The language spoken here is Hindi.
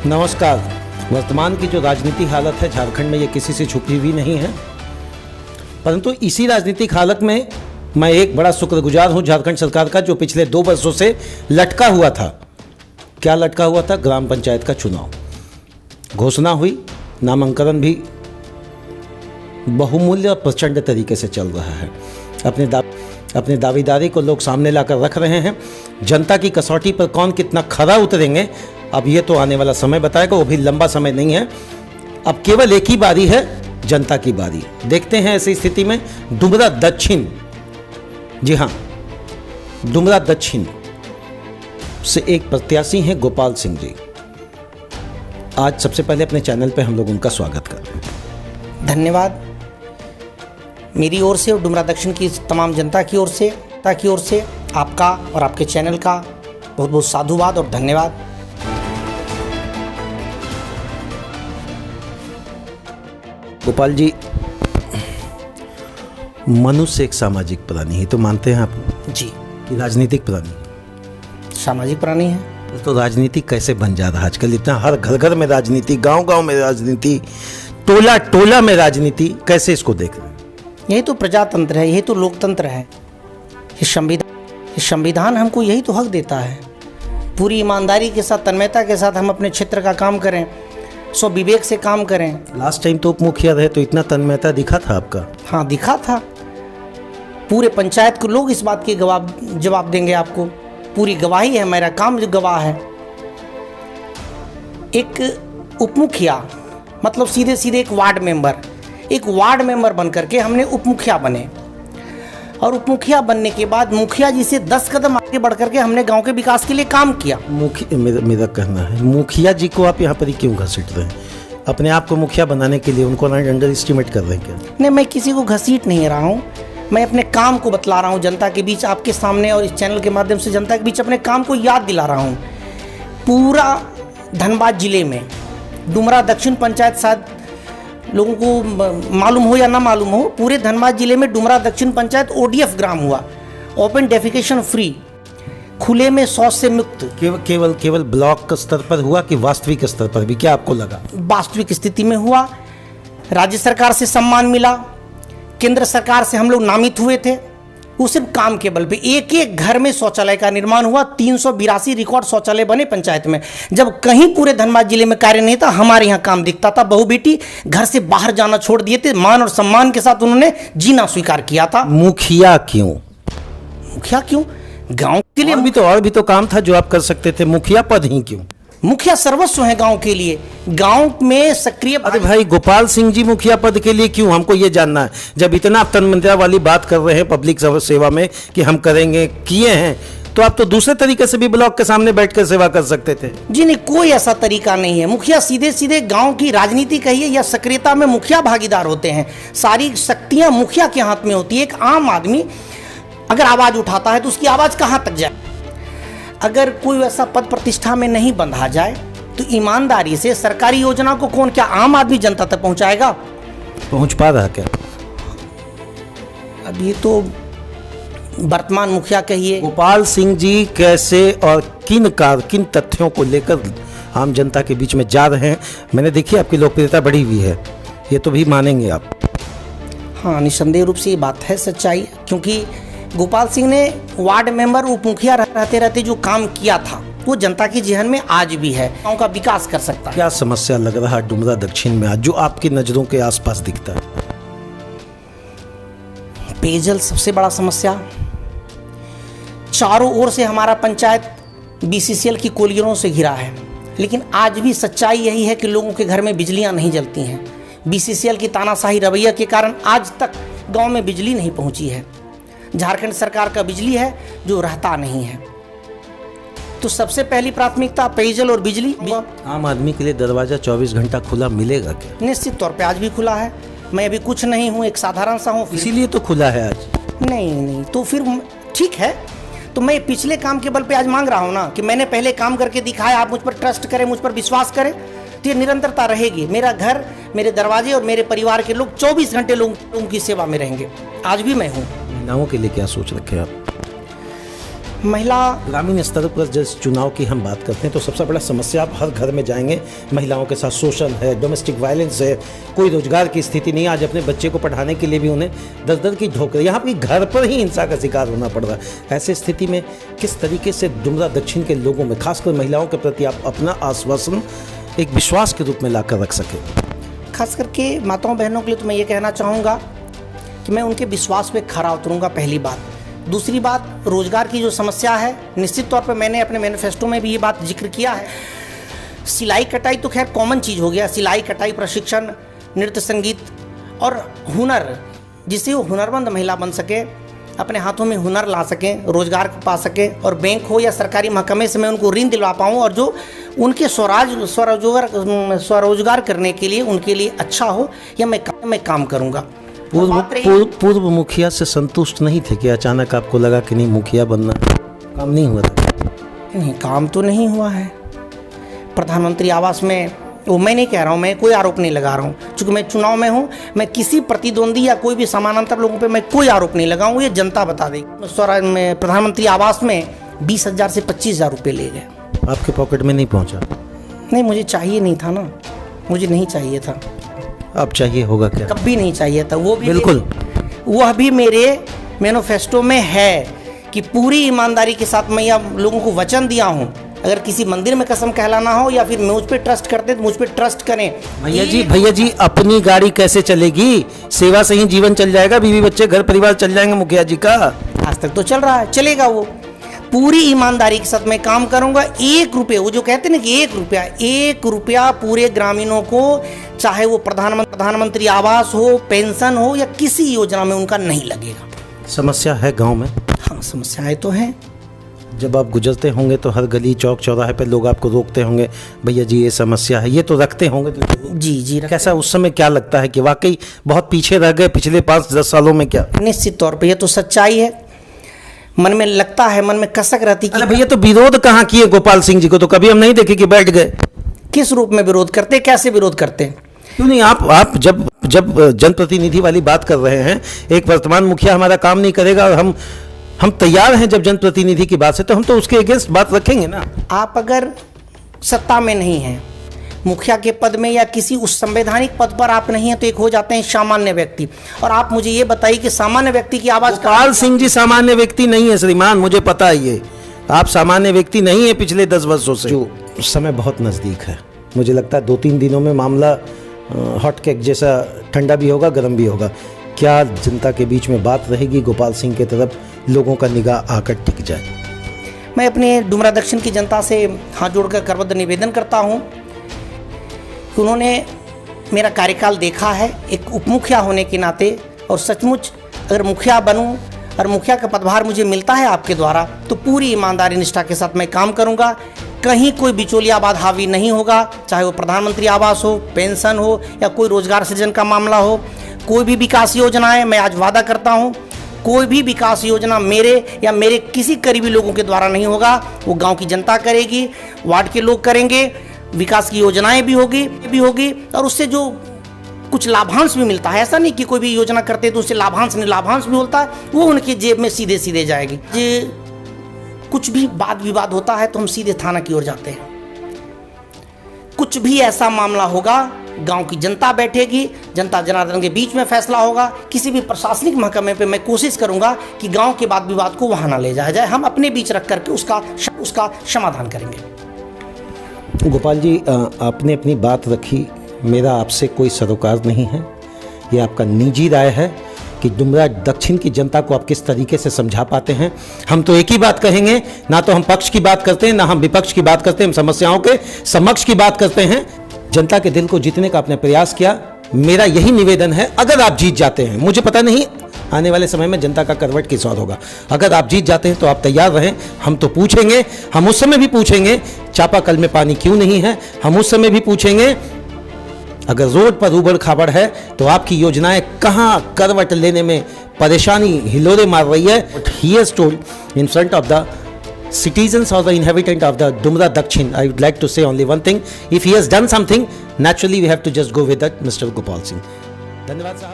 नमस्कार। वर्तमान की जो राजनीतिक हालत है झारखंड में, ये किसी से छुपी हुई नहीं है, परंतु इसी राजनीतिक हालत में मैं एक बड़ा शुक्रगुजार हूं झारखंड सरकार का, जो पिछले 2 वर्षों से लटका हुआ था। क्या लटका हुआ था? ग्राम पंचायत का चुनाव घोषणा हुई, नामांकन भी बहुमूल्य और प्रचंड तरीके से चल रहा है। अपने दावेदारी को लोग सामने लाकर रख रहे हैं। जनता की कसौटी पर कौन कितना खरा उतरेंगे, अब ये तो आने वाला समय बताएगा, वो भी लंबा समय नहीं है। अब केवल एक ही बारी है, जनता की बारी। देखते हैं ऐसी स्थिति में डुमरा दक्षिण, जी हाँ, डुमरा दक्षिण से एक प्रत्याशी हैं गोपाल सिंह जी। आज सबसे पहले अपने चैनल पे हम लोग उनका स्वागत करते हैं। धन्यवाद मेरी ओर से और डुमरा दक्षिण की तमाम जनता की ओर से आपका और आपके चैनल का बहुत बहुत साधुवाद और धन्यवाद। गोपाल जी, मनुष्य एक सामाजिक प्राणी है, तो मानते हैं आप जी कि राजनीतिक प्राणी? सामाजिक प्राणी है। तो राजनीति कैसे बन जा रहा है आजकल? इतना हर घर घर में राजनीति, गांव गांव में राजनीति, टोला टोला में राजनीति, कैसे इसको देख रहे हैं? यही तो प्रजातंत्र है, यही तो लोकतंत्र है। ये संविधान हमको यही तो हक देता है। पूरी ईमानदारी के साथ, तन्मयता के साथ हम अपने क्षेत्र का काम करें, सो विवेक से काम करें। लास्ट टाइम तो उप मुखिया रहे, तो इतना तन्मयता दिखा था आपका? हाँ, दिखा था। पूरे पंचायत के लोग इस बात की जवाब देंगे आपको। पूरी गवाही है, मेरा काम जो गवाह है। एक उप मुखिया मतलब सीधे सीधे एक वार्ड मेंबर बन करके हमने उप मुखिया बने, और उप मुखिया बनने के बाद मुखिया जी से 10 कदम आगे बढ़ करके हमने गांव के विकास के लिए काम किया। मेरा कहना है, मुखिया जी को आप यहाँ पर क्यों घसीट रहे हैं? अपने आप को मुखिया बनाने के लिए उनको अंडर एस्टिमेट कर रहे हैं क्या? नहीं, मैं किसी को घसीट नहीं रहा हूँ, मैं अपने काम को बतला रहा हूँ जनता के बीच, आपके सामने और इस चैनल के माध्यम से जनता के बीच अपने काम को याद दिला रहा हूँ। पूरा धनबाद जिले में डुमरा दक्षिण पंचायत, शायद लोगों को मालूम हो या ना मालूम हो, पूरे धनबाद जिले में डुमरा दक्षिण पंचायत ODF ग्राम हुआ, ओपन डेफिकेशन फ्री, खुले में शौच से मुक्त। केवल ब्लॉक के स्तर पर हुआ कि वास्तविक स्तर पर भी? क्या आपको लगा? वास्तविक स्थिति में हुआ। राज्य सरकार से सम्मान मिला, केंद्र सरकार से हम लोग नामित हुए थे। वो सिर्फ काम के बल पे एक एक घर में शौचालय का निर्माण हुआ। 382 रिकॉर्ड शौचालय बने पंचायत में। जब कहीं पूरे धनबाद जिले में कार्य नहीं था, हमारे यहाँ काम दिखता था। बहू बेटी घर से बाहर जाना छोड़ दिए थे, मान और सम्मान के साथ उन्होंने जीना स्वीकार किया था। मुखिया क्यों? गांव के लिए और भी तो काम था जो आप कर सकते थे, मुखिया पद ही क्यों? मुखिया सर्वस्व है गांव के लिए, गांव में सक्रिय। अरे भाई, गोपाल सिंह जी मुखिया पद के लिए क्यों? हमको ये जानना है। जब इतना तन्मयता वाली बात कर रहे हैं पब्लिक सेवा में कि हम करेंगे, किए हैं, तो आप तो दूसरे तरीके से भी ब्लॉक के सामने बैठकर सेवा कर सकते थे। जी नहीं, कोई ऐसा तरीका नहीं है। मुखिया सीधे सीधे गांव की राजनीति कहिए या सक्रियता में मुखिया भागीदार होते हैं। सारी शक्तियां मुखिया के हाथ में होती है। एक आम आदमी अगर आवाज उठाता है तो उसकी आवाज कहां तक जाए? अगर कोई वैसा पद प्रतिष्ठा में नहीं बंधा जाए तो ईमानदारी से सरकारी योजना को कौन, क्या आम आदमी जनता तक पहुंचाएगा? पहुंच पा रहा क्या? अब ये तो वर्तमान मुखिया कहिए। गोपाल सिंह जी कैसे और किन तथ्यों को लेकर आम जनता के बीच में जा रहे हैं? मैंने देखी आपकी लोकप्रियता बढ़ी हुई है, ये तो भी मानेंगे आप? हाँ, निसंदेह रूप से ये बात है, सच्चाई। क्योंकि गोपाल सिंह ने वार्ड मेंबर, उप मुखिया रहते रहते जो काम किया था वो जनता के जेहन में आज भी है। गांव का विकास कर सकता है। क्या समस्या लग रहा है डुमरा दक्षिण में आज जो आपकी नजरों के आसपास दिखता है? पेयजल सबसे बड़ा समस्या। चारों ओर से हमारा पंचायत BCCL की कोलियों से घिरा है, लेकिन आज भी सच्चाई यही है कि लोगों के घर में बिजलियां नहीं जलती हैं। BCCL की तानाशाही रवैया के कारण आज तक गांव में बिजली नहीं पहुंची है। झारखंड सरकार का बिजली है जो रहता नहीं है। तो सबसे पहली प्राथमिकता पेयजल और बिजली। आम आदमी के लिए दरवाजा 24 घंटा खुला मिलेगा क्या? निश्चित तौर पे आज भी खुला है। मैं अभी कुछ नहीं हूँ, एक साधारण सा हूँ, इसीलिए तो खुला है आज। नहीं, तो फिर ठीक है। तो मैं पिछले काम के बल पे आज मांग रहा हूँ ना कि मैंने पहले काम करके दिखाया, आप मुझ पर ट्रस्ट करें, मुझ पर विश्वास करें, तो ये निरंतरता रहेगी। मेरा घर, मेरे दरवाजे और मेरे परिवार के लोग 24 घंटे लोगों की सेवा में रहेंगे। आज भी मैं हूँ। महिलाओं के लिए क्या सोच रखे आप? महिला ग्रामीण स्तर पर जिस चुनाव की हम बात करते हैं तो सबसे बड़ा समस्या आप हर घर में जाएंगे, महिलाओं के साथ शोषण है, डोमेस्टिक वायलेंस है, कोई रोजगार की स्थिति नहीं। आज अपने बच्चे को पढ़ाने के लिए भी उन्हें दर दर की ठोकर, यहाँ भी घर पर ही हिंसा का शिकार होना पड़ रहा है। ऐसे स्थिति में किस तरीके से डुमरा दक्षिण के लोगों में, खासकर महिलाओं के प्रति आप अपना आश्वासन एक विश्वास के रूप में लाकर रख सकें? खास करके माताओं बहनों के लिए तो मैं ये कहना चाहूँगा कि मैं उनके विश्वास पे खरा उतरूँगा, पहली बात। दूसरी बात, रोजगार की जो समस्या है, निश्चित तौर पे मैंने अपने मैनिफेस्टो में भी ये बात जिक्र किया है। सिलाई कटाई तो खैर कॉमन चीज़ हो गया, सिलाई कटाई, प्रशिक्षण, नृत्य संगीत और हुनर, जिससे वो हुनरमंद महिला बन सके, अपने हाथों में हुनर ला सकें, रोजगार पा सके, और बैंक हो या सरकारी महकमे से मैं उनको ऋण दिलवा पाऊँ और जो उनके स्वरोजगार करने के लिए उनके लिए अच्छा हो, या मैं काम करूँगा। पूर्व मुखिया से संतुष्ट नहीं थे कि अचानक आपको लगा कि नहीं, मुखिया बनना काम नहीं हुआ था? नहीं, काम तो नहीं हुआ है। प्रधानमंत्री आवास में, वो मैं नहीं कह रहा हूँ, मैं कोई आरोप नहीं लगा रहा हूँ, चूँकि मैं चुनाव में हूँ, मैं किसी प्रतिद्वंदी या कोई भी समानांतर लोगों पे मैं कोई आरोप नहीं लगाऊँ, ये जनता बता देगी। स्वराज में प्रधानमंत्री आवास में 20,000 से 25,000 रुपये ले गए। आपके पॉकेट में नहीं पहुँचा? नहीं, मुझे चाहिए नहीं था ना, मुझे नहीं चाहिए था। अब चाहिए होगा क्या? कभी नहीं चाहिए था, वो भी बिल्कुल। वह भी मेरे मैनिफेस्टो में है कि पूरी ईमानदारी के साथ मैं आप लोगों को वचन दिया हूँ, अगर किसी मंदिर में कसम कहलाना हो या फिर मुझ पर ट्रस्ट करते तो मुझ पर ट्रस्ट करें। भैया जी अपनी गाड़ी कैसे चलेगी? सेवा से ही जीवन चल जाएगा, बीवी बच्चे घर परिवार चल जाएंगे मुखिया जी का। आज तक तो चल रहा है, चलेगा। वो पूरी ईमानदारी के साथ मैं काम करूंगा। 1 रुपये, वो जो कहते हैं ना कि 1 रुपया पूरे ग्रामीणों को, चाहे वो प्रधानमंत्री आवास हो, पेंशन हो या किसी योजना में, उनका नहीं लगेगा। समस्या है गांव में? हाँ, समस्याएं तो हैं। जब आप गुजरते होंगे तो हर गली चौक चौराहे पे लोग आपको रोकते होंगे, भैया जी ये समस्या है, ये तो रखते होंगे तो जी कैसा उस समय क्या लगता है कि वाकई बहुत पीछे रह गए पिछले 5-10 सालों में क्या? निश्चित तौर पे ये तो सच्चाई है। मन में लगता है, मन में कसक रहती कि भैया तो विरोध कहाँ किए गोपाल सिंह जी को, तो कभी हम नहीं देखे कि बैठ गए। किस रूप में विरोध करते, कैसे विरोध करते? क्यों नहीं? आप जब जनप्रतिनिधि वाली बात कर रहे हैं, एक वर्तमान मुखिया हमारा काम नहीं करेगा और हम तैयार हैं जब जनप्रतिनिधि की बात से, तो हम तो उसके अगेंस्ट बात रखेंगे ना। आप अगर सत्ता में नहीं हैं, मुखिया के पद में या किसी उस संवैधानिक पद पर आप नहीं हैं, तो एक हो जाते हैं सामान्य व्यक्ति। और आप मुझे ये बताइए कि सामान्य व्यक्ति की आवाज, गोपाल सिंह जी सामान्य व्यक्ति नहीं है श्रीमान, मुझे पता है ये, आप सामान्य व्यक्ति नहीं है पिछले 10 वर्षों से। जो समय बहुत नज़दीक है, मुझे लगता है 2-3 दिनों में मामला हॉट केक जैसा ठंडा भी होगा, गर्म भी होगा। क्या जनता के बीच में बात रहेगी गोपाल सिंह की तरफ, लोगों का निगाह आकर टिक जाए? मैं अपने डुमरा दक्षिण की जनता से हाथ जोड़कर करबद्ध निवेदन करता हूं कि उन्होंने मेरा कार्यकाल देखा है एक उपमुखिया होने के नाते, और सचमुच अगर मुखिया बनूं और मुखिया का पदभार मुझे मिलता है आपके द्वारा, तो पूरी ईमानदारी निष्ठा के साथ मैं काम करूंगा। कहीं कोई बिचौलियाबाद हावी नहीं होगा, चाहे वो प्रधानमंत्री आवास हो, पेंशन हो या कोई रोजगार सृजन का मामला हो। कोई भी विकास योजनाएं, मैं आज वादा करता हूं, कोई भी विकास योजना मेरे या मेरे किसी करीबी लोगों के द्वारा नहीं होगा, वो गांव की जनता करेगी, वार्ड के लोग करेंगे, विकास की योजनाएं भी होगी और उससे जो कुछ लाभांश भी मिलता है, ऐसा नहीं कि कोई भी योजना करते तो उससे लाभांश नहीं, लाभांश भी होता है, वो उनकी जेब में सीधे सीधे जाएगी। ये कुछ भी वाद विवाद होता है तो हम सीधे थाना की ओर जाते हैं। कुछ भी ऐसा मामला होगा, गांव की जनता बैठेगी, जनता जनार्दन के बीच में फैसला होगा। किसी भी प्रशासनिक महकमे पे मैं कोशिश करूंगा कि गांव के वाद विवाद को वहां ना ले जाया जाए, हम अपने बीच रख करके उसका समाधान करेंगे। गोपाल जी, आपने अपनी बात रखी, मेरा आपसे कोई सरोकार नहीं है, ये आपका निजी राय है कि डुमरा दक्षिण की जनता को आप किस तरीके से समझा पाते हैं। हम तो एक ही बात कहेंगे, ना तो हम पक्ष की बात करते हैं, ना हम विपक्ष की बात करते हैं, हम समस्याओं के समक्ष की बात करते हैं। जनता के दिल को जीतने का आपने प्रयास किया, मेरा यही निवेदन है, अगर आप जीत जाते हैं, मुझे पता नहीं आने वाले समय में जनता का करवट किस ओर होगा, अगर आप जीत जाते हैं तो आप तैयार रहें, हम तो पूछेंगे, हम उस समय भी पूछेंगे चापाकल में पानी क्यों नहीं है, हम उस समय भी पूछेंगे अगर रोड पर उबड़ खाबड़ है तो आपकी योजनाएं कहाँ करवट लेने में परेशानी हिलोरे मार रही है। But he has told in front of the citizens or the inhabitant of the Dumra Dakshin, I would like to say only one thing: if he has done something, naturally we have to just go with that, Mr. Gopal Singh. धन्यवाद साहब।